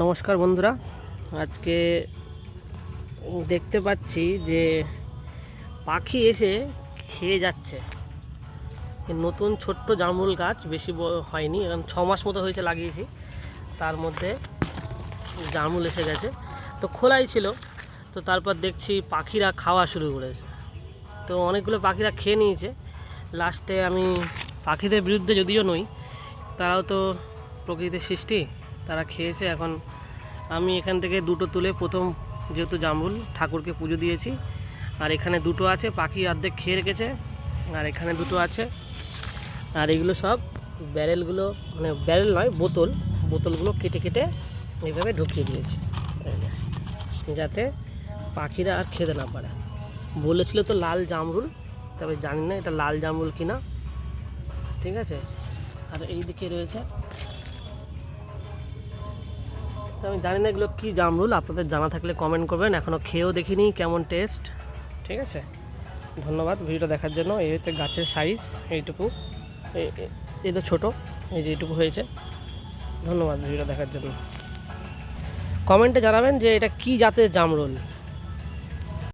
নমস্কার বন্ধুরা, আজকে দেখতে পাচ্ছি যে পাখি এসে খেয়ে যাচ্ছে। নতুন ছোট্ট জামরুল গাছ, বেশি হয়নি, এখন 6 মাস মতো হয়েছে লাগিয়েছি, তার মধ্যে জামরুল এসে গেছে। তো খোলাই ছিল, তো তারপর দেখছি পাখিরা খাওয়া শুরু করেছে। তো অনেকগুলো পাখিরা খেয়ে নিয়েছে। লাস্টে আমি পাখিদের বিরুদ্ধে যদিও নই, তারাও তো প্রকৃতির সৃষ্টি, তারা খেয়েছে। এখন আমি এখান থেকে দুটো তুলে, প্রথম যেহেতু জামরুল, ঠাকুরকে পুজো দিয়েছি। আর এখানে দুটো আছে, পাখি অর্ধেক খেয়ে রেখেছে। আর এখানে দুটো আছে। আর এগুলো সব ব্যারেলগুলো, মানে ব্যারেল নয়, বোতলগুলো কেটে কেটে এইভাবে ঢুকিয়ে দিয়েছি, যাতে পাখিরা আর খেতে না পারে। বলেছিল তো লাল জামরুল, তবে জানি না এটা লাল জামরুল কিনা। ঠিক আছে। আর এই দিকে রয়েছে, তো আমি জানি না এগুলো কী জামরুল, আপনাদের জানা থাকলে কমেন্ট করবেন। এখনও খেয়েও দেখিনি কেমন টেস্ট। ঠিক আছে, ধন্যবাদ ভিডিওটা দেখার জন্য। এই হচ্ছে গাছের সাইজ, এইটুকু, এই তো ছোটো, এই যে এইটুকু হয়েছে। ধন্যবাদ ভিডিওটা দেখার জন্য। কমেন্টে জানাবেন যে এটা কী জাতের জামরুল।